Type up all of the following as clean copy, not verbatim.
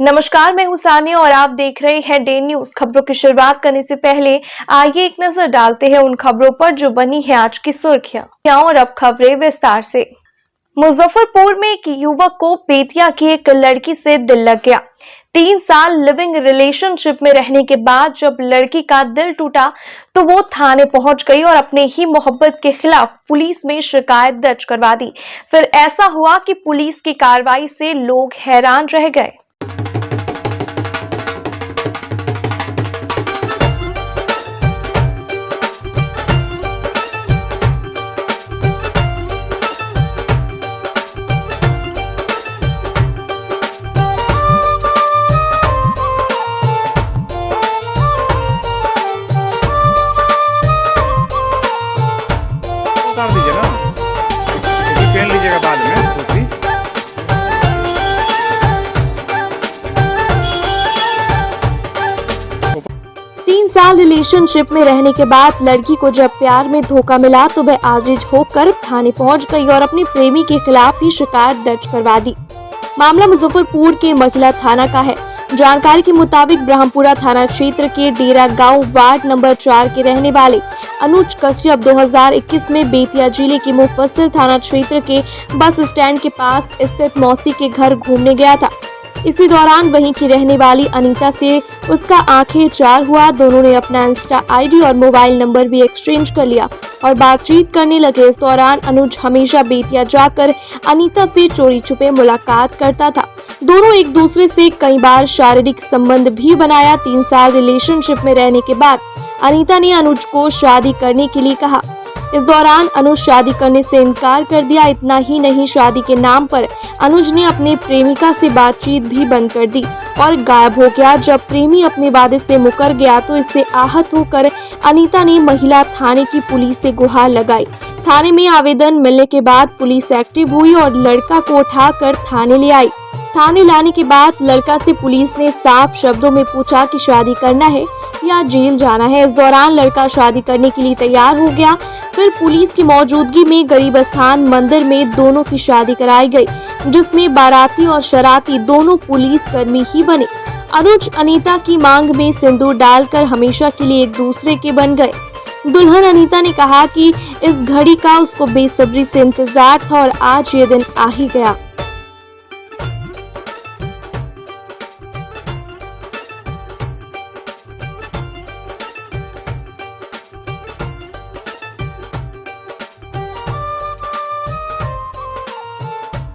नमस्कार, मैं हूं सानिया और आप देख रहे हैं डे न्यूज। खबरों की शुरुआत करने से पहले आइए एक नजर डालते हैं उन खबरों पर जो बनी है आज की सुर्खियां। और अब खबरें विस्तार से। मुजफ्फरपुर में एक युवक को बेतिया की एक लड़की से दिल लग गया। 3 साल लिविंग रिलेशनशिप में रहने के बाद जब लड़की का दिल टूटा तो वो थाने पहुंच गई और अपने ही मोहब्बत के खिलाफ पुलिस में शिकायत दर्ज करवा दी। फिर ऐसा हुआ कि पुलिस की कार्रवाई से लोग हैरान रह गए। उतार दीजिएगा, पहन लीजिएगा बाद में कुर्सी। 3 साल रिलेशनशिप में रहने के बाद लड़की को जब प्यार में धोखा मिला तो वह आजिज होकर थाने पहुंच गई और अपने प्रेमी के खिलाफ ही शिकायत दर्ज करवा दी। मामला मुजफ्फरपुर के महिला थाना का है। जानकारी के मुताबिक ब्रह्मपुरा थाना क्षेत्र के डेरा गांव वार्ड नंबर 4 के रहने वाले अनुज कश्यप 2021 में बेतिया जिले के मुफस्सिल थाना क्षेत्र के बस स्टैंड के पास स्थित मौसी के घर घूमने गया था। इसी दौरान वहीं की रहने वाली अनीता से उसका आंखें चार हुआ। दोनों ने अपना इंस्टा आईडी और मोबाइल नंबर भी एक्सचेंज कर लिया और बातचीत करने लगे। इस दौरान अनुज हमेशा बेतिया जाकर अनीता से चोरी छुपे मुलाकात करता था। दोनों एक दूसरे से कई बार शारीरिक संबंध भी बनाया। 3 साल रिलेशनशिप में रहने के बाद अनीता ने अनुज को शादी करने के लिए कहा। इस दौरान अनुज शादी करने से इनकार कर दिया। इतना ही नहीं, शादी के नाम पर अनुज ने अपने प्रेमिका से बातचीत भी बंद कर दी और गायब हो गया। जब प्रेमी अपने वादे से मुकर गया तो इससे आहत होकर अनीता ने महिला थाने की पुलिस से गुहार लगाई। थाने में आवेदन मिलने के बाद पुलिस एक्टिव हुई और लड़का को उठाकर थाने ले आई। थाने लाने के बाद लड़का से पुलिस ने साफ शब्दों में पूछा कि शादी करना है या जेल जाना है। इस दौरान लड़का शादी करने के लिए तैयार हो गया। फिर पुलिस की मौजूदगी में गरीब स्थान मंदिर में दोनों की शादी कराई गई, जिसमें बाराती और शराती दोनों पुलिस कर्मी ही बने। अनुज अनीता की मांग में सिंदूर डालकर हमेशा के लिए एक दूसरे के बन गए। दुल्हन अनीता ने कहा कि इस घड़ी का उसको बेसब्री से इंतजार था और आज ये दिन आ ही गया।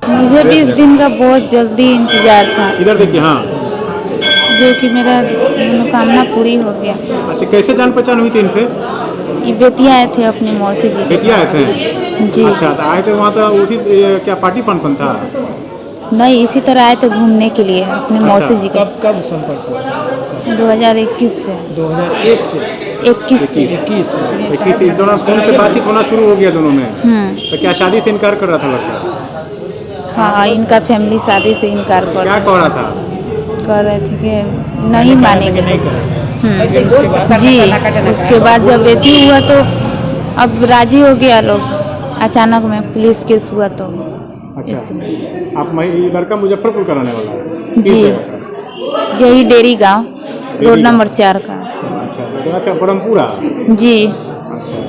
मुझे भी इस दिन का बहुत जल्दी इंतजार था। इधर देखिए। हाँ, जो कि मेरा मनोकामना पूरी हो गया। अच्छा, कैसे जान पहचान हुई थी इनसे? ये बेतिया आए थे अपने मौसी जी। बेतिया आए थे? जी। अच्छा, तो आए थे वहाँ तो उसी क्या पार्टी फंक्शन था? नहीं, इसी तरह आए थे घूमने के लिए अपने मौसी जी के। कब संपर्क हुआ? 2021 से। 2001 से 21 से। 21 इस दौरान फोन से बातचीत होना शुरू हो गया दोनों में। तो क्या शादी से इनकार कर रहा था लड़का? हाँ, इनका फैमिली शादी से इनकार कर क्या कह रहा था? कर रहे थे कि नहीं मानेंगे। नहीं करा। जी। उसके बाद जब बेटी हुआ तो अब राजी हो गया लोग। अचानक में पुलिस केस हुआ तो अच्छा, आप ये लड़का मुजफ्फरपुर का रहने वाला है? जी, यही डेरी गांव रोड नंबर 4 का। अच्छा, ब्रह्मपुरा। जी। अच्छा,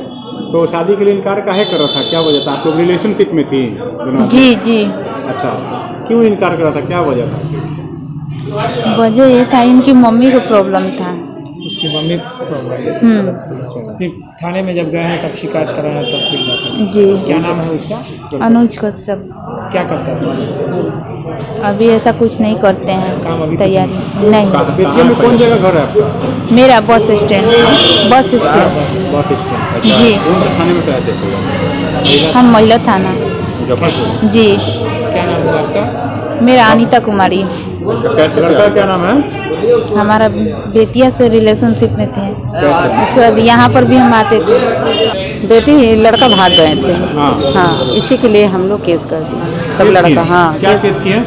तो शादी के लिए इनकार काहे कर रहा था? क्या वजह था? आप लोग रिलेशनशिप में थी? जी जी। अच्छा, क्यों इनकार कर रहा था? क्या वजह था? वजह ये था, इनकी मम्मी को प्रॉब्लम था। उसकी मम्मी को प्रॉब्लम। फिर थाने में जब गए हैं तब शिकायत कराया तब फिर जाकर। जी। क्या नाम है उसका? अनुज कश्यप। क्या करता है? अभी ऐसा कुछ नहीं करते काम हैं, अभी तैयारी नहीं। बेतिया में कौन जगह घर है आपका? मेरा बस स्टैंड। Bus stand. जी। कौन से थाने में रहते थे? हम महिला थाना। मुजफ्फरपुर। जी। क्या नाम है आपका? मेरा अनीता कुमारी। कैसे लड़का क्या नाम है? हमारा बेतिया से रिलेशनशिप में थे। उसके बाद यहाँ पर भी हम आते थे। बेटी लड़का भाग गए थे। हाँ। हाँ, इसी के लिए हम लोग केस कर दिए। तब लड़का, हाँ, क्या केस किए?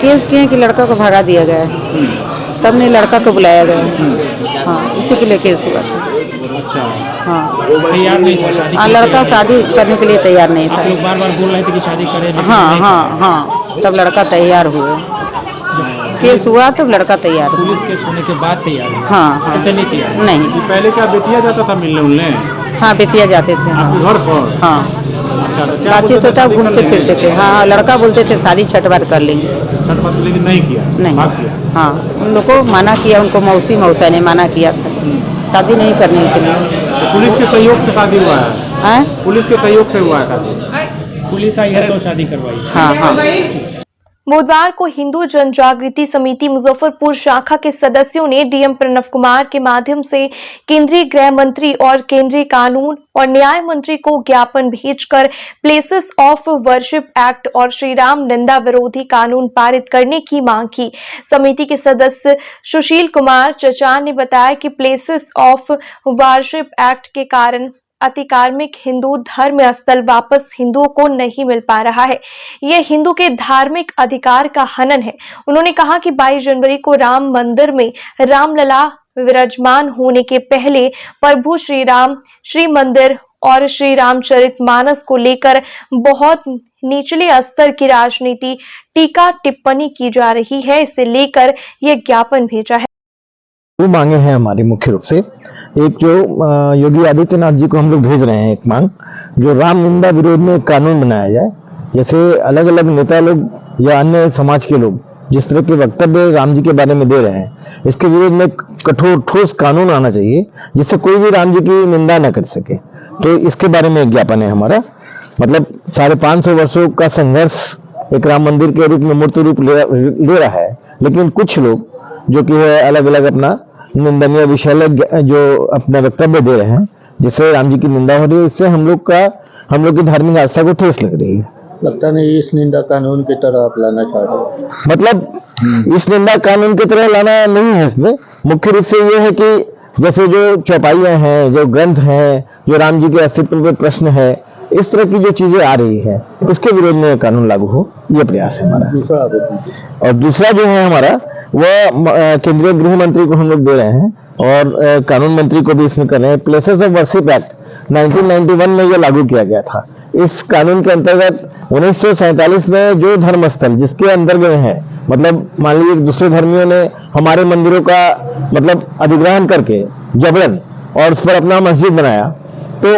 केस किए कि लड़का को भगा दिया गया है। तब ने लड़का को बुलाया गया। हाँ, इसी के लिए केस हुआ था। अच्छा। हाँ, तैयार नहीं था शादी? हाँ, लड़का शादी करने के लिए तैयार नहीं आप लोग था। बार बार बोल रहे थे कि शादी करें। हाँ हाँ हाँ, तब लड़का तैयार हुए। केस हुआ तो लड़का तैयार हुआ। पुलिस केस होने के बाद तैयार हुआ? हाँ हाँ। ऐसे नहीं तैयार? नहीं। कि पहले क्या बेटिया जाता था मिलने उलने हाँ बेतिया जाते थे। आपके घर पर? हाँ अच्छा, तो क्या बातचीत बोलते थे, होता शादी कर घूमते लेंगे? फिरते थे। हाँ लड़का बोलते थे शादी छठ बार कर लेंगे। छठ बात लेकिन नहीं किया? नहीं। भाग किया? हाँ उन लोग को मना किया, उनको मौसी मौसा ने मना किया था शादी नहीं करने के लिए। तो पुलिस के सहयोग से शादी हुआ है? हैं? पुलिस के सहयोग से हुआ है शादी? पुलिस आई है तो शादी करवाई? हाँ हाँ। बुधवार को हिंदू जन जागृति समिति मुजफ्फरपुर शाखा के सदस्यों ने डीएम प्रणव कुमार के माध्यम से केंद्रीय गृह मंत्री और केंद्रीय कानून और न्याय मंत्री को ज्ञापन भेजकर प्लेसेस ऑफ वर्शिप एक्ट और श्री राम निंदा विरोधी कानून पारित करने की मांग की। समिति के सदस्य सुशील कुमार चचान ने बताया कि प्लेसेस ऑफ वर्शिप एक्ट के कारण अतिकार्मिक हिंदू धर्म स्थल वापस हिंदुओं को नहीं मिल पा रहा है। यह हिंदू के धार्मिक अधिकार का हनन है। उन्होंने कहा कि 22 जनवरी को राम मंदिर में रामलला विराजमान होने के पहले प्रभु श्री राम, श्री मंदिर और श्री रामचरितमानस को लेकर बहुत निचले स्तर की राजनीति, टीका टिप्पणी की जा रही है। इसे लेकर यह ज्ञापन भेजा है। दो मांगे हैं हमारी मुख्य रूप से। एक जो योगी आदित्यनाथ जी को हम लोग भेज रहे हैं एक मांग, जो राम निंदा विरोध में एक कानून बनाया जाए। जैसे अलग अलग नेता लोग या अन्य समाज के लोग जिस तरह के वक्तव्य राम जी के बारे में दे रहे हैं, इसके विरोध में कठोर ठोस कानून आना चाहिए जिससे कोई भी राम जी की निंदा न कर सके। तो इसके बारे में एक ज्ञापन है हमारा। मतलब 550 वर्षों का संघर्ष एक राम मंदिर के रूप में मूर्त रूप ले रहा है, लेकिन कुछ लोग जो कि है अलग अलग अपना निंदनीय विषय जो अपना वक्तव्य दे रहे हैं, जिससे राम जी की निंदा हो रही है, इससे हम लोग की धार्मिक आस्था को ठेस लग रही है। लगता नहीं इस निंदा कानून की तरह आप लाना चाह रहे हैं? मतलब इस निंदा कानून की तरह लाना नहीं है। इसमें मुख्य रूप से ये है कि जैसे जो चौपाइयां हैं, जो ग्रंथ हैं, जो राम जी के अस्तित्व पर प्रश्न है, इस तरह की जो चीजें आ रही है, उसके विरोध में कानून लागू हो, ये प्रयास है हमारा। और दूसरा जो है हमारा वह केंद्रीय गृह मंत्री को हम लोग दे रहे हैं और कानून मंत्री को भी इसमें कर रहे हैं। प्लेसेस ऑफ वर्शिप एक्ट 1991 में यह लागू किया गया था। इस कानून के अंतर्गत 1947 में जो धर्मस्थल जिसके अंदर गए हैं, मतलब मान लीजिए दूसरे धर्मियों ने हमारे मंदिरों का मतलब अधिग्रहण करके जबरन और उस पर अपना मस्जिद बनाया, तो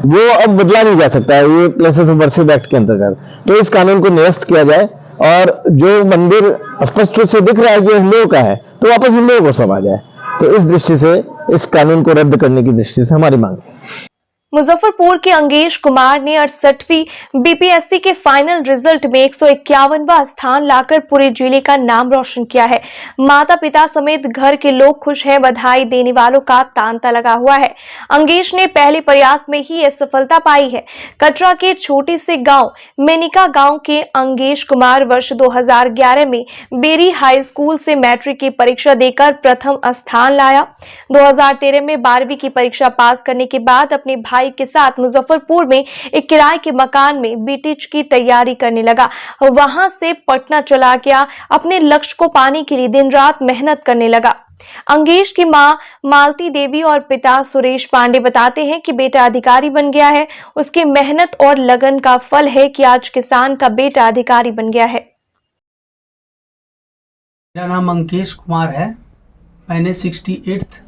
वो अब बदला नहीं जा सकता है ये प्लेसेस ऑफ वर्शिप एक्ट के अंतर्गत। तो इस कानून को निरस्त किया जाए और जो मंदिर स्पष्ट रूप से दिख रहा है कि हिंदुओं का है, तो वापस हिंदुओं को सौंपा जाए। तो इस दृष्टि से इस कानून को रद्द करने की दृष्टि से हमारी मांग है। मुजफ्फरपुर के अंगेश कुमार ने 68वीं बीपीएससी के फाइनल रिजल्ट में 151वां स्थान लाकर पूरे जिले का नाम रोशन किया है। माता पिता समेत घर के लोग खुश हैं। बधाई देने वालों का तांता लगा हुआ है। अंगेश ने पहले प्रयास में ही यह सफलता पाई है। कटरा के छोटे से गांव मेनिका गांव के अंगेश कुमार वर्ष 2011 में बेरी हाई स्कूल से मैट्रिक की परीक्षा देकर प्रथम स्थान लाया। 2013 में 12वीं की परीक्षा पास करने के बाद अपने भाई के साथ मुजफ्फरपुर में एक किराए के मकान में बीटीएच की तैयारी करने लगा। वहां से पटना चला गया। अपने लक्ष्य को पाने के लिए दिन रात मेहनत करने लगा। अंगेश की मां मालती देवी और पिता सुरेश पांडे बताते हैं कि बेटा अधिकारी बन गया है। उसकी मेहनत और लगन का फल है कि आज किसान का बेटा अधिकारी बन गया है। मेरा नाम अंकेश कुमार है। मैंने 68th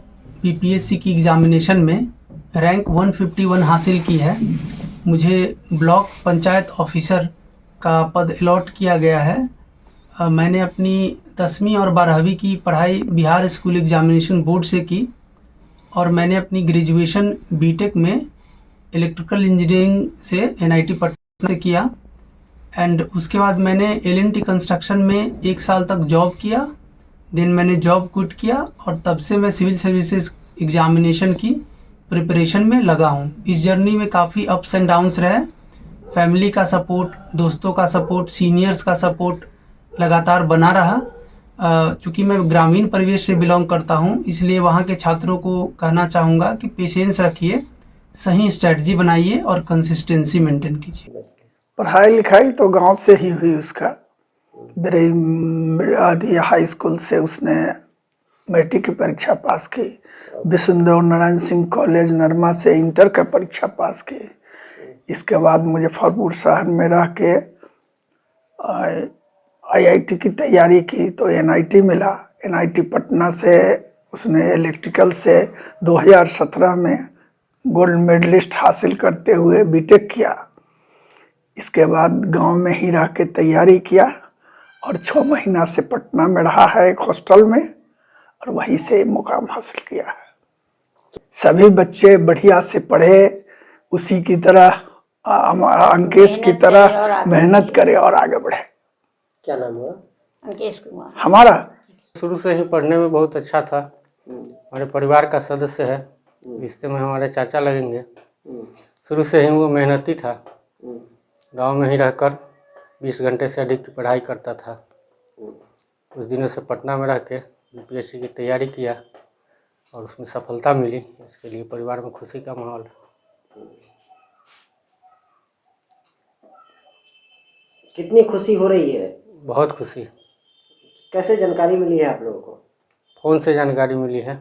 बीपीएससी की एग्जामिनेशन में रैंक 151 हासिल की है। मुझे ब्लॉक पंचायत ऑफिसर का पद अलॉट किया गया है। मैंने अपनी 10वीं और 12वीं की पढ़ाई बिहार स्कूल एग्जामिनेशन बोर्ड से की और मैंने अपनी ग्रेजुएशन बीटेक में इलेक्ट्रिकल इंजीनियरिंग से एनआईटी पटना से किया। एंड उसके बाद मैंने एलएनटी कंस्ट्रक्शन में 1 साल तक जॉब किया। देन मैंने जॉब क्विट किया और तब से मैं सिविल सर्विसेज एग्जामिनेशन की प्रिपरेशन में लगा हूँ। इस जर्नी में काफ़ी अप्स एंड डाउन्स रहे। फैमिली का सपोर्ट, दोस्तों का सपोर्ट, सीनियर्स का सपोर्ट लगातार बना रहा। चूँकि मैं ग्रामीण परिवेश से बिलोंग करता हूँ, इसलिए वहाँ के छात्रों को कहना चाहूँगा कि पेशेंस रखिए, सही स्ट्रेटजी बनाइए और कंसिस्टेंसी मेंटेन कीजिए। पढ़ाई लिखाई तो गांव से ही हुई। उसका आदि हाई स्कूल से उसने मैट्रिक की परीक्षा पास की। विष्णुदेव नारायण सिंह कॉलेज नरमा से इंटर का परीक्षा पास की। इसके बाद मुजफ्फरपुर शहर में रह के आईआईटी की तैयारी की तो एनआईटी मिला। एनआईटी पटना से उसने इलेक्ट्रिकल से 2017 में गोल्ड मेडलिस्ट हासिल करते हुए बीटेक किया। इसके बाद गांव में ही रह के तैयारी किया और 6 महीना से पटना में रहा है एक हॉस्टल में और वहीं से मुकाम हासिल किया है। सभी बच्चे बढ़िया से पढ़े, उसी की तरह अंकेश की तरह मेहनत करे और आगे बढ़े। क्या नाम हुआ? अंकेश कुमार। हमारा शुरू से ही पढ़ने में बहुत अच्छा था। हमारे परिवार का सदस्य है, रिश्ते में हमारे चाचा लगेंगे। शुरू से ही वो मेहनती था। गांव में ही रहकर 20 घंटे से अधिक की पढ़ाई करता था। कुछ दिनों से पटना में रह के यूपीएससी की तैयारी किया और उसमें सफलता मिली। इसके लिए परिवार में खुशी का माहौल है। कितनी खुशी हो रही है? बहुत खुशी। कैसे जानकारी मिली है आप लोगों को? फ़ोन से जानकारी मिली है।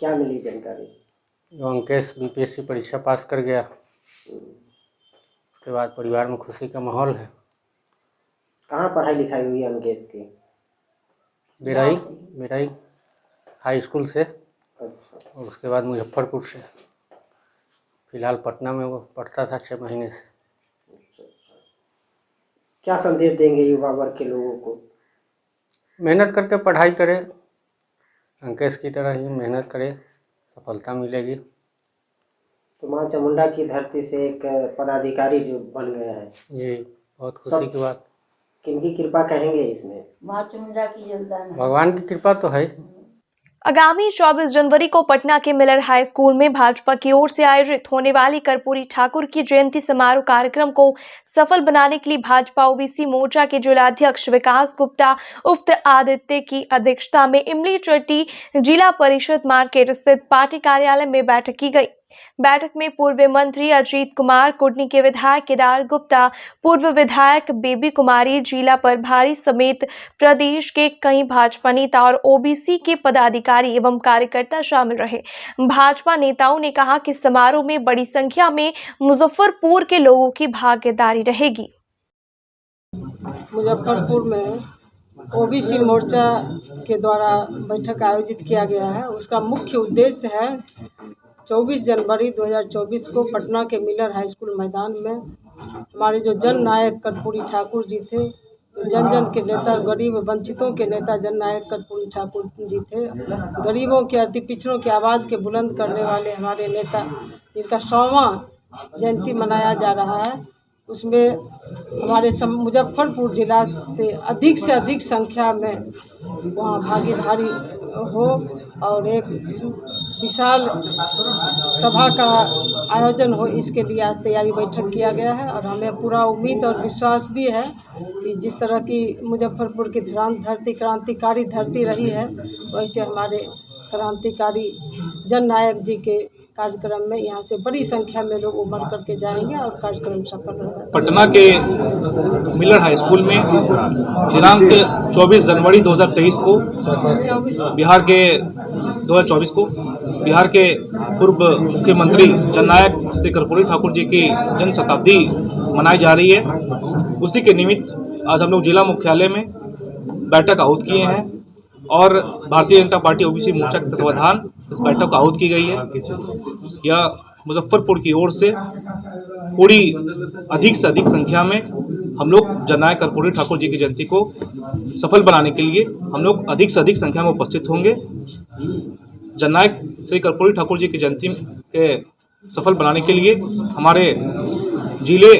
क्या मिली जानकारी? जो अंकेश बीपीएससी परीक्षा पास कर गया, उसके बाद परिवार में खुशी का माहौल है। कहाँ पढ़ाई लिखाई हुई है अंकेश की? बेराई हाई स्कूल से। अच्छा। और उसके बाद मुजफ्फरपुर से। फिलहाल पटना में वो पढ़ता था 6 महीने से। क्या संदेश देंगे युवा वर्ग के लोगों को? मेहनत करके पढ़ाई करे, अंकेश की तरह ही मेहनत करे, सफलता मिलेगी। तो माँ चामुंडा की धरती से एक पदाधिकारी जो बन गया है, ये बहुत खुशी की बात। किनकी कृपा कहेंगे इसमें? माँ चामुंडा की योगदान है। भगवान की कृपा तो है। आगामी 24 जनवरी को पटना के मिलर हाई स्कूल में भाजपा की ओर से आयोजित होने वाली कर्पूरी ठाकुर की जयंती समारोह कार्यक्रम को सफल बनाने के लिए भाजपा ओबीसी मोर्चा के जिलाध्यक्ष विकास गुप्ता उक्त आदित्य की अध्यक्षता में इमली चट्टी जिला परिषद मार्केट स्थित पार्टी कार्यालय में बैठक की गई। बैठक में पूर्व मंत्री अजीत कुमार, कुटनी के विधायक केदार गुप्ता, पूर्व विधायक बेबी कुमारी, जिला प्रभारी समेत प्रदेश के कई भाजपा नेता और ओबीसी के पदाधिकारी एवं कार्यकर्ता शामिल रहे। भाजपा नेताओं ने कहा कि समारोह में बड़ी संख्या में मुजफ्फरपुर के लोगों की भागीदारी रहेगी। मुजफ्फरपुर में ओबीसी मोर्चा के द्वारा बैठक आयोजित किया गया है। उसका मुख्य उद्देश्य है 24 जनवरी 2024 को पटना के मिलर हाई स्कूल मैदान में हमारे जो जन नायक कर्पूरी ठाकुर जी थे, जन जन के नेता, गरीब वंचितों के नेता जन नायक कर्पूरी ठाकुर जी थे, गरीबों के अति पिछड़ों की आवाज़ के बुलंद करने वाले हमारे नेता, जिनका 100वां जयंती मनाया जा रहा है। उसमें हमारे मुजफ्फरपुर जिला से अधिक संख्या में वहाँ भागीदारी हो और एक विशाल सभा का आयोजन हो, इसके लिए आज तैयारी बैठक किया गया है। और हमें पूरा उम्मीद और विश्वास भी है कि जिस तरह की मुजफ्फरपुर की धरती क्रांतिकारी धरती रही है, वैसे हमारे क्रांतिकारी जन नायक जी के कार्यक्रम में यहाँ से बड़ी संख्या में लोग उमड़ करके जाएंगे और कार्यक्रम सफल होगा। पटना के मिलर हाई स्कूल में दिनांक 24 जनवरी 2023 को बिहार के पूर्व मुख्यमंत्री जननायक श्री कर्पूरी ठाकुर जी की जन्म शताब्दी मनाई जा रही है। उसी के निमित्त आज हम लोग जिला मुख्यालय में बैठक आहूत किए हैं और भारतीय जनता पार्टी ओबीसी मोर्चा के तत्वाधान इस बैठक को आहूत की गई है। यह मुजफ्फरपुर की ओर से पूरी अधिक से अधिक संख्या में हम लोग जननायक कर्पूरी ठाकुर जी की जयंती को सफल बनाने के लिए हम लोग अधिक से अधिक संख्या में उपस्थित होंगे। जननायक श्री कर्पूरी ठाकुर जी की जयंती के सफल बनाने के लिए हमारे जिले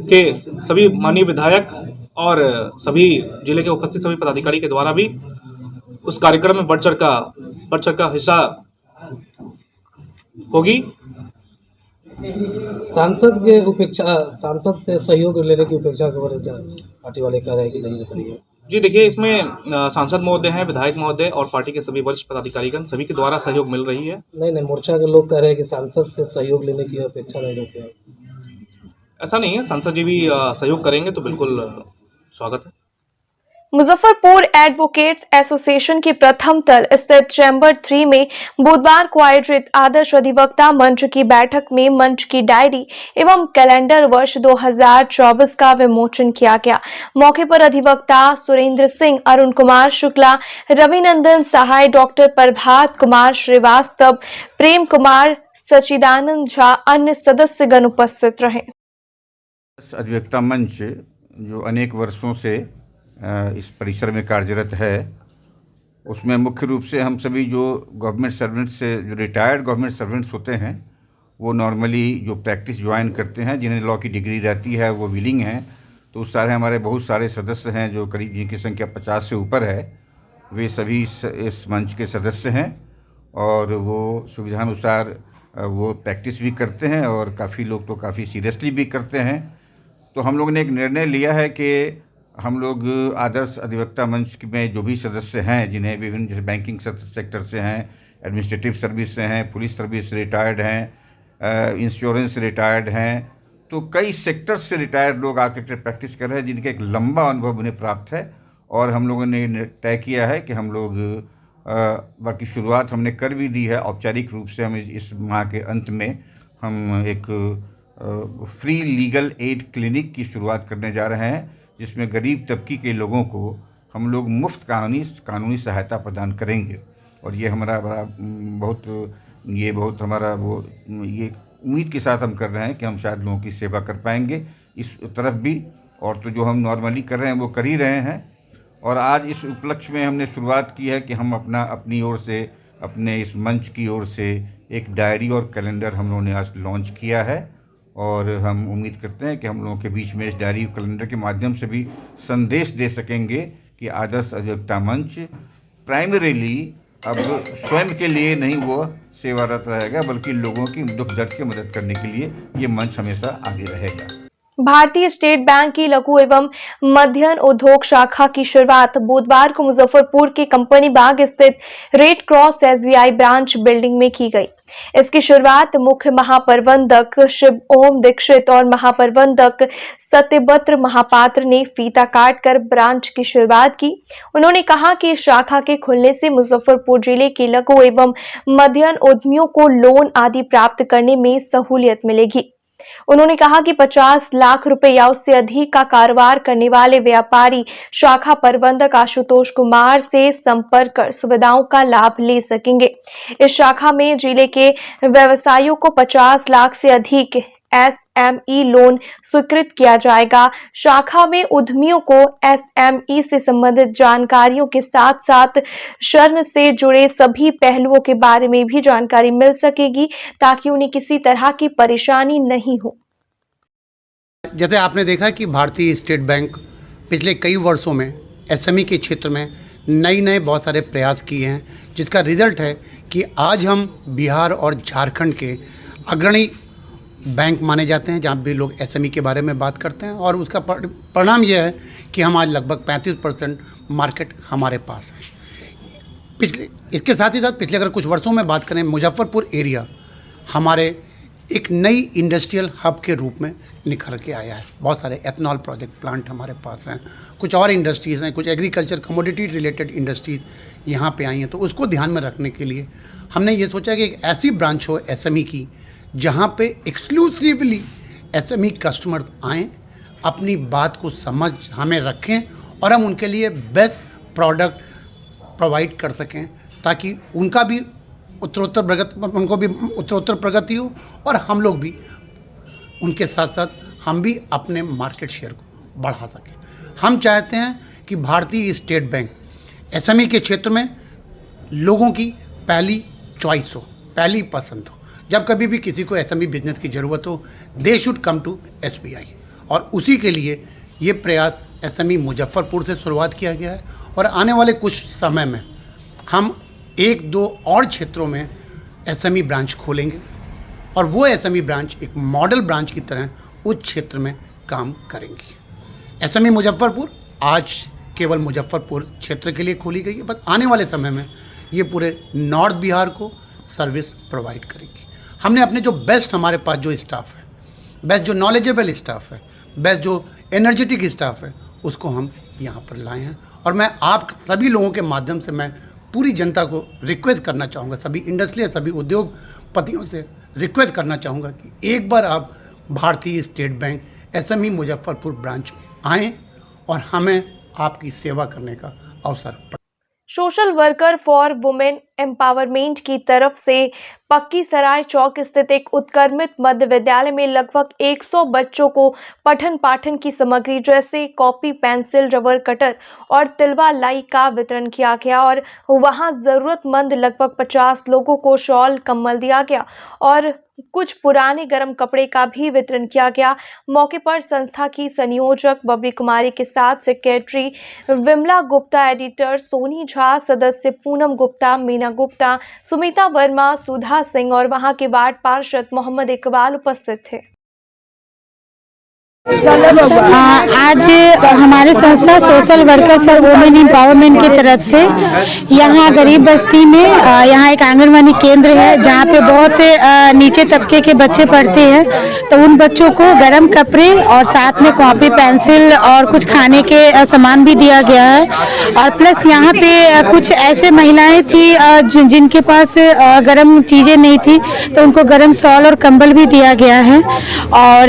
के सभी माननीय विधायक और सभी जिले के उपस्थित सभी पदाधिकारी के द्वारा भी उस कार्यक्रम में बढ़ चढ़ का हिस्सा होगी। सांसद से सहयोग लेने की उपेक्षा के बारे में पार्टी वाले कह रहे हैं कि नहीं रख रही है। जी देखिए, इसमें सांसद महोदय हैं, विधायक महोदय और पार्टी के सभी वरिष्ठ पदाधिकारीगण सभी के द्वारा सहयोग मिल रही है। नहीं, मोर्चा के लोग कह रहे हैं कि सांसद से सहयोग लेने की अपेक्षा नहीं रखते हैं। ऐसा नहीं है, सांसद जी भी सहयोग करेंगे तो बिल्कुल स्वागत है। मुजफ्फरपुर एडवोकेट्स एसोसिएशन के प्रथम तल स्थित चैम्बर 3 में बुधवार को आयोजित आदर्श अधिवक्ता मंच की बैठक में मंच की डायरी एवं कैलेंडर वर्ष 2024 का विमोचन किया गया। मौके पर अधिवक्ता सुरेंद्र सिंह, अरुण कुमार शुक्ला, रविनंदन सहाय, डॉक्टर प्रभात कुमार श्रीवास्तव, प्रेम कुमार, सचिदानंद झा, अन्य सदस्यगण उपस्थित रहे। अधिवक्ता मंच जो अनेक वर्षों से इस परिसर में कार्यरत है, उसमें मुख्य रूप से हम सभी जो गवर्नमेंट सर्वेंट्स से जो रिटायर्ड गवर्नमेंट सर्वेंट्स होते हैं, वो नॉर्मली जो प्रैक्टिस ज्वाइन करते हैं, जिन्हें लॉ की डिग्री रहती है, वो विलिंग हैं। तो उस सारे हमारे बहुत सारे सदस्य हैं जो करीब जिनकी संख्या 50 से ऊपर है, वे सभी इस मंच के सदस्य हैं और वो सुविधानुसार वो प्रैक्टिस भी करते हैं और काफ़ी लोग तो काफ़ी सीरियसली भी करते हैं। तो हम लोगों ने एक निर्णय लिया है कि हम लोग आदर्श अधिवक्ता मंच में जो भी सदस्य हैं, जिन्हें विभिन्न जैसे बैंकिंग सेक्टर से हैं, एडमिनिस्ट्रेटिव सर्विस से हैं, पुलिस सर्विस से रिटायर्ड हैं, इंश्योरेंस रिटायर्ड हैं, तो कई सेक्टर्स से रिटायर्ड लोग आकर प्रैक्टिस कर रहे हैं, जिनका एक लंबा अनुभव उन्हें प्राप्त है। और हम लोगों ने तय किया है कि हम लोग बाकी शुरुआत हमने कर भी दी है औपचारिक रूप से। हम इस माह के अंत में हम एक फ्री लीगल एड क्लिनिक की शुरुआत करने जा रहे हैं, जिसमें गरीब तबके के लोगों को हम लोग मुफ्त कानूनी सहायता प्रदान करेंगे। और ये हमारा बहुत हमारा ये उम्मीद के साथ हम कर रहे हैं कि हम शायद लोगों की सेवा कर पाएंगे इस तरफ भी, और तो जो हम नॉर्मली कर रहे हैं वो कर ही रहे हैं। और आज इस उपलक्ष्य में हमने शुरुआत की है कि हम अपनी ओर से, अपने इस मंच की ओर से एक डायरी और कैलेंडर हम लोगों ने आज लॉन्च किया है। और हम उम्मीद करते हैं कि हम लोगों के बीच में इस डायरी और कैलेंडर के माध्यम से भी संदेश दे सकेंगे कि आदर्श अधिवक्ता मंच प्राइमरीली अब स्वयं के लिए नहीं वो सेवारत रहेगा, बल्कि लोगों की दुख दर्द की मदद करने के लिए ये मंच हमेशा आगे रहेगा। भारतीय स्टेट बैंक की लघु एवं मध्यम उद्योग शाखा की शुरुआत बुधवार को मुजफ्फरपुर के कंपनी बाग स्थित red cross SBI branch building में की गई। इसकी शुरुआत मुख्य महाप्रबंधक शिव ओम दीक्षित और महाप्रबंधक सत्यव्रत महापात्र ने फीता काट कर ब्रांच की शुरुआत की। उन्होंने कहा कि इस शाखा के खुलने से मुजफ्फरपुर जिले के लघु एवं मध्यम उद्यमियों को लोन आदि प्राप्त करने में सहूलियत मिलेगी। उन्होंने कहा कि 50 लाख रुपए या उससे अधिक का कारोबार करने वाले व्यापारी शाखा प्रबंधक आशुतोष कुमार से संपर्क कर सुविधाओं का लाभ ले सकेंगे। इस शाखा में जिले के व्यवसायियों को 50 लाख से अधिक SME लोन स्वीकृत किया जाएगा। शाखा में उद्यमियों को SME से संबंधित जानकारियों के साथ साथ ऋण से जुड़े सभी पहलुओं के बारे में भी जानकारी मिल सकेगी, ताकि उन्हें किसी तरह की परेशानी नहीं हो। जैसे आपने देखा कि भारतीय स्टेट बैंक पिछले कई वर्षों में SME के क्षेत्र में नए बहुत सारे प्रयास किए हैं, जिसका रिजल्ट है कि आज हम बिहार और झारखंड के अग्रणी बैंक माने जाते हैं, जहाँ भी लोग SME के बारे में बात करते हैं। और उसका परिणाम यह है कि हम आज लगभग 35% मार्केट हमारे पास है। इसके साथ ही साथ पिछले अगर कुछ वर्षों में बात करें, मुजफ्फरपुर एरिया हमारे एक नई इंडस्ट्रियल हब के रूप में निखर के आया है। बहुत सारे एथनॉल प्रोजेक्ट प्लांट हमारे पास हैं, कुछ और इंडस्ट्रीज़ हैं, कुछ एग्रीकल्चर कमोडिटी रिलेटेड इंडस्ट्रीज़ यहाँ पे आई हैं। तो उसको ध्यान में रखने के लिए हमने ये सोचा कि एक ऐसी ब्रांच हो SME की, जहाँ पे एक्सक्लूसिवली SME कस्टमर आएँ, अपनी बात को समझ हमें रखें और हम उनके लिए बेस्ट प्रोडक्ट प्रोवाइड कर सकें, ताकि उनका भी उत्तरोत्तर प्रगति हो और हम लोग भी उनके साथ साथ हम भी अपने मार्केट शेयर को बढ़ा सकें। हम चाहते हैं कि भारतीय स्टेट बैंक SME के क्षेत्र में लोगों की पहली चॉइस हो, पहली पसंद हो। जब कभी भी किसी को SME बिजनेस की ज़रूरत हो, they should come to SBI। और उसी के लिए ये प्रयास SME मुजफ्फरपुर से शुरुआत किया गया है और आने वाले कुछ समय में हम 1-2 और क्षेत्रों में SME ब्रांच खोलेंगे और वो SME ब्रांच एक मॉडल ब्रांच की तरह उस क्षेत्र में काम करेंगी। SME मुजफ्फरपुर आज केवल मुजफ्फरपुर क्षेत्र के लिए खोली गई है, बस आने वाले समय में ये पूरे नॉर्थ बिहार को सर्विस प्रोवाइड करेगी। हमने अपने जो बेस्ट हमारे पास जो स्टाफ है, बेस्ट जो नॉलेजेबल स्टाफ है, बेस्ट जो एनर्जेटिक स्टाफ है, उसको हम यहाँ पर लाए हैं और मैं आप सभी लोगों के माध्यम से मैं पूरी जनता को रिक्वेस्ट करना चाहूँगा, सभी इंडस्ट्री, सभी उद्योगपतियों से रिक्वेस्ट करना चाहूँगा कि एक बार आप भारतीय state bank SME Muzaffarpur branch में आएँ और हमें आपकी सेवा करने का अवसर। Social worker for women empowerment की तरफ से पक्की सराय चौक स्थित एक उत्क्रमित मध्य विद्यालय में लगभग 100 बच्चों को पठन पाठन की सामग्री जैसे कॉपी, पेंसिल, रबर कटर और तिलवा लाई का वितरण किया गया और वहां जरूरतमंद लगभग 50 लोगों को शॉल, कंबल दिया गया और कुछ पुराने गर्म कपड़े का भी वितरण किया गया। मौके पर संस्था की संयोजक बबली कुमारी के साथ सेक्रेटरी विमला गुप्ता, एडिटर सोनी झा, सदस्य पूनम गुप्ता, मीना गुप्ता, सुमिता वर्मा, सुधा सिंह और वहां के वार्ड पार्षद मोहम्मद इकबाल उपस्थित थे। आज हमारे संस्था social worker for women empowerment की तरफ से यहाँ गरीब बस्ती में यहाँ एक आंगनबाड़ी केंद्र है जहाँ पे बहुत नीचे तबके के बच्चे पढ़ते हैं, तो उन बच्चों को गर्म कपड़े और साथ में कॉपी, पेंसिल और कुछ खाने के सामान भी दिया गया है। और प्लस यहाँ पे कुछ ऐसे महिलाएं थी जिनके पास गर्म चीज़ें नहीं थी, तो उनको गर्म शॉल और कंबल भी दिया गया है। और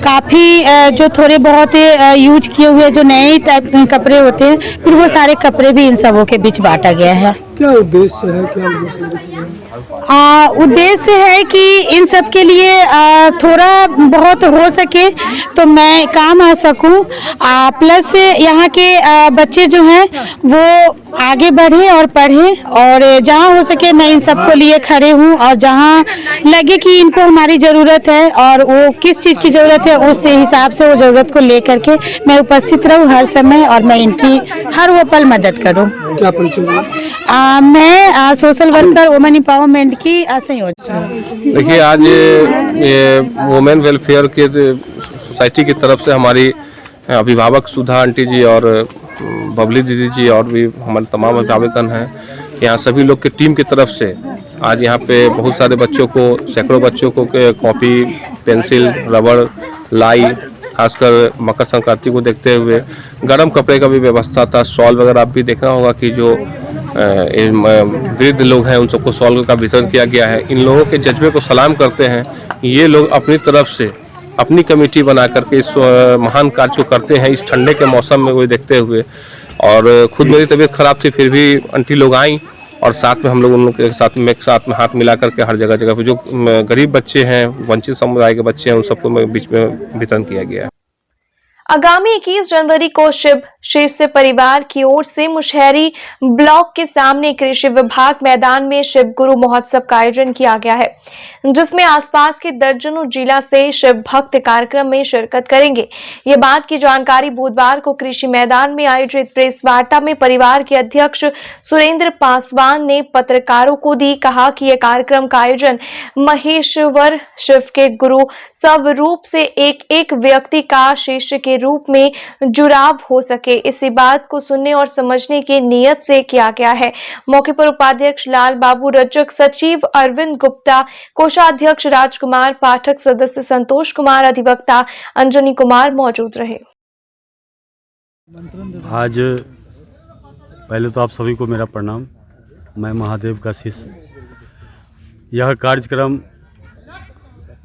काफ़ी जो थोड़े बहुत यूज किए हुए जो नए टाइप के कपड़े होते हैं, फिर वो सारे कपड़े भी इन सबों के बीच बांटा गया है। क्या उद्देश्य है, क्या उद्देश्य है कि इन सब के लिए थोड़ा बहुत हो सके तो मैं काम आ सकूं, प्लस यहाँ के बच्चे जो हैं वो आगे बढ़े और पढ़ें, और जहाँ हो सके मैं इन सब को लिए खड़े हूँ और जहाँ लगे कि इनको हमारी ज़रूरत है और वो किस चीज़ की ज़रूरत है उस हिसाब से वो ज़रूरत को लेकर के मैं उपस्थित रहूँ हर समय और मैं इनकी हर वो पल मदद करूँ। क्या परिचय? मैं सोशल वर्कर वुमेन एम्पावरमेंट की संयोजक। देखिए, आज ये वुमेन वेलफेयर के सोसाइटी की तरफ से हमारी अभिभावक सुधा आंटी जी और बबली दीदी जी और भी हमारे तमाम अभिभावकगण हैं, यहाँ सभी लोग की टीम की तरफ से आज यहाँ पे बहुत सारे बच्चों को, सैकड़ों बच्चों को कॉपी, पेंसिल, रबड़, लाई, खासकर मकर संक्रांति को देखते हुए गर्म कपड़े का भी व्यवस्था था। शॉल वगैरह आप भी देखना होगा कि जो वृद्ध लोग हैं उन सबको शॉल का वितरण किया गया है। इन लोगों के जज्बे को सलाम करते हैं। ये लोग अपनी तरफ से अपनी कमेटी बना करके इस महान कार्य को करते हैं इस ठंडे के मौसम में वो देखते हुए। और खुद मेरी तबीयत खराब थी, फिर भी आंटी लोग आई और साथ में हम लोग उनके साथ में हाथ मिला करके हर जगह पे जो गरीब बच्चे हैं, वंचित समुदाय के बच्चे हैं, उन सबको बीच में वितरण किया गया है। आगामी 21 जनवरी को शिव शेष परिवार की ओर से मुशहरी ब्लॉक के सामने कृषि विभाग मैदान में शिव गुरु महोत्सव का आयोजन किया गया है, जिसमें आसपास के दर्जनों जिला से शिव भक्त कार्यक्रम में शिरकत करेंगे। ये बात की जानकारी बुधवार को कृषि मैदान में आयोजित प्रेस वार्ता में परिवार के अध्यक्ष सुरेंद्र पासवान ने पत्रकारों को दी। कहा कि यह कार्यक्रम का आयोजन महेश्वर शिव के गुरु स्वरूप से एक एक व्यक्ति का शिष्य के रूप में जुड़ाव हो सके, इसी बात को सुनने और समझने की नियत से किया गया है। मौके पर उपाध्यक्ष लाल बाबू रजक, सचिव अरविंद गुप्ता, कोषाध्यक्ष राजकुमार पाठक, सदस्य संतोष कुमार, अधिवक्ता अंजनी कुमार मौजूद रहे। आज पहले तो आप सभी को मेरा प्रणाम। मैं महादेव का शिष्य। यह कार्यक्रम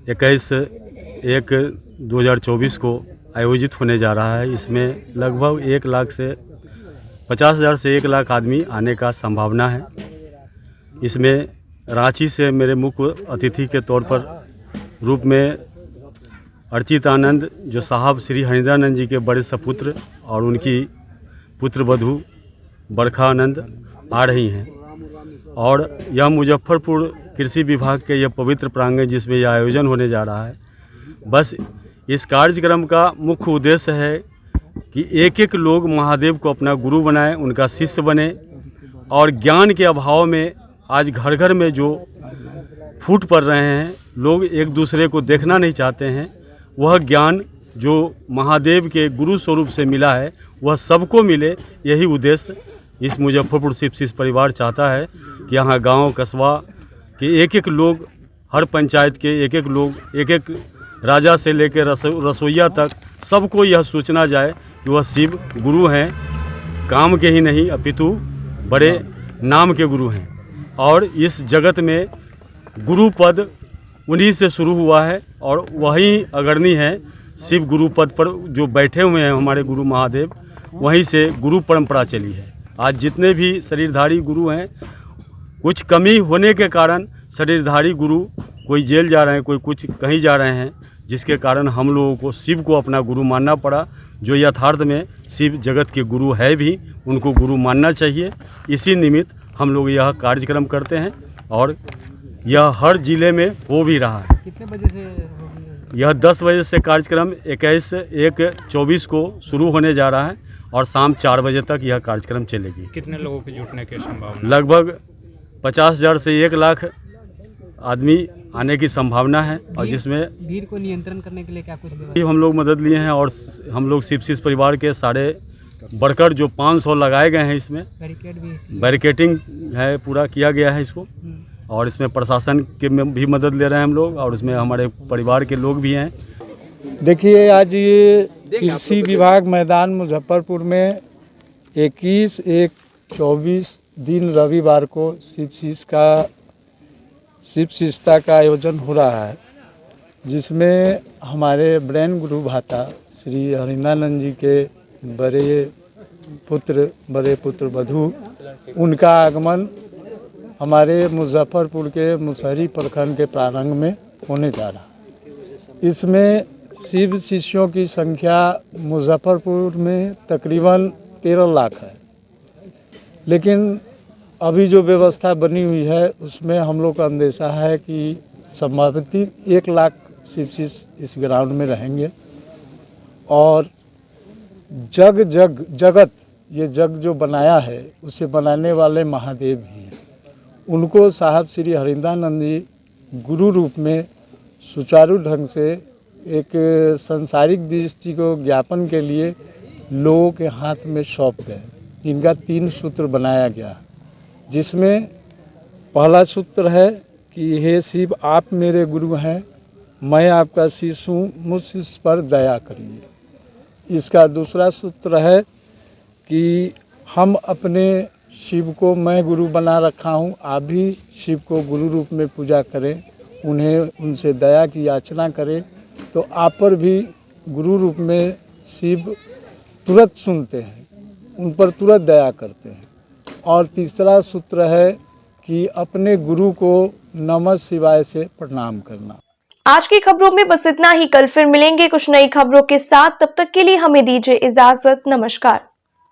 21/1/2024 को आयोजित होने जा रहा है। इसमें लगभग 1 लाख से 50,000 से 1 लाख आदमी आने का संभावना है। इसमें रांची से मेरे मुख्य अतिथि के तौर पर रूप में अर्चित आनंद, जो साहब श्री हरिंद्रानंद जी के बड़े सपुत्र, और उनकी पुत्र वधू बरखा आनंद आ रही हैं। और यह मुजफ्फरपुर कृषि विभाग के यह पवित्र प्रांगण जिसमें यह आयोजन होने जा रहा है, बस इस कार्यक्रम का मुख्य उद्देश्य है कि एक एक लोग महादेव को अपना गुरु बनाएं, उनका शिष्य बने, और ज्ञान के अभाव में आज घर घर में जो फूट पड़ रहे हैं, लोग एक दूसरे को देखना नहीं चाहते हैं, वह ज्ञान जो महादेव के गुरु स्वरूप से मिला है वह सबको मिले। यही उद्देश्य इस मुजफ्फरपुर शिव शिष्य परिवार चाहता है कि यहाँ गांव कस्बा के एक एक लोग, हर पंचायत के एक एक लोग, एक एक राजा से लेकर रसोइया तक सबको यह सोचना जाए कि वह शिव गुरु हैं। काम के ही नहीं अपितु बड़े नाम के गुरु हैं। और इस जगत में गुरु पद उन्हीं से शुरू हुआ है और वही अग्रणी है। शिव गुरु पद पर जो बैठे हुए हैं हमारे गुरु महादेव, वहीं से गुरु परंपरा चली है। आज जितने भी शरीरधारी गुरु हैं, कुछ कमी होने के कारण शरीरधारी गुरु कोई जेल जा रहे हैं, कोई कुछ कहीं जा रहे हैं, जिसके कारण हम लोगों को शिव को अपना गुरु मानना पड़ा। जो यथार्थ में शिव जगत के गुरु है भी, उनको गुरु मानना चाहिए। इसी निमित्त हम लोग यह कार्यक्रम करते हैं और यह हर जिले में हो भी रहा है। कितने बजे से होगी? यह 10 बजे से कार्यक्रम 21/1/24 को शुरू होने जा रहा है और शाम 4 बजे तक यह कार्यक्रम चलेगी। कितने लोगों के जुटने की संभावना? लगभग 50,000 से 1 लाख आदमी आने की संभावना है। और जिसमें भीड़ को नियंत्रण करने के लिए क्या कुछ व्यवस्था? हम लोग मदद लिए हैं और हम लोग शिव परिवार के सारे वर्कर जो 500 लगाए गए हैं, इसमें बैरिकेटिंग है, पूरा किया गया है इसको। और इसमें प्रशासन के भी मदद ले रहे हैं हम लोग और इसमें हमारे परिवार के लोग भी हैं। देखिए, आज ये कृषि विभाग मैदान मुजफ्फरपुर में 21/1/24 दिन रविवार को शिव शिष्टा का आयोजन हो रहा है, जिसमें हमारे ब्रेन गुरु भाता श्री हरिंदानंद जी के बड़े पुत्र वधू, उनका आगमन हमारे मुजफ्फरपुर के मुसहरी प्रखंड के प्रांगण में होने जा रहा है। इसमें शिव शिष्यों की संख्या मुजफ्फरपुर में तकरीबन 13 लाख है, लेकिन अभी जो व्यवस्था बनी हुई है उसमें हम लोग का अंदेशा है कि संभावित 1 लाख शिव शिष्य इस ग्राउंड में रहेंगे। और जगत ये जग जो बनाया है, उसे बनाने वाले महादेव ही हैं। उनको साहब श्री हरिंदानंद जी गुरु रूप में सुचारू ढंग से एक सांसारिक दृष्टि को ज्ञापन के लिए लोगों के हाथ में सौंप गए। इनका 3 सूत्र बनाया गया, जिसमें पहला सूत्र है कि हे शिव, आप मेरे गुरु हैं, मैं आपका शिष्य हूँ, मुझ शिष्य पर दया करिए। इसका दूसरा सूत्र है कि हम अपने शिव को मैं गुरु बना रखा हूँ, आप भी शिव को गुरु रूप में पूजा करें, उनसे दया की याचना करें, तो आप पर भी गुरु रूप में शिव तुरंत सुनते हैं, उन पर तुरंत दया करते हैं। और तीसरा सूत्र है कि अपने गुरु को नमः शिवाय से प्रणाम करना। आज की खबरों में बस इतना ही। कल फिर मिलेंगे कुछ नई खबरों के साथ। तब तक के लिए हमें दीजिए इजाजत। नमस्कार।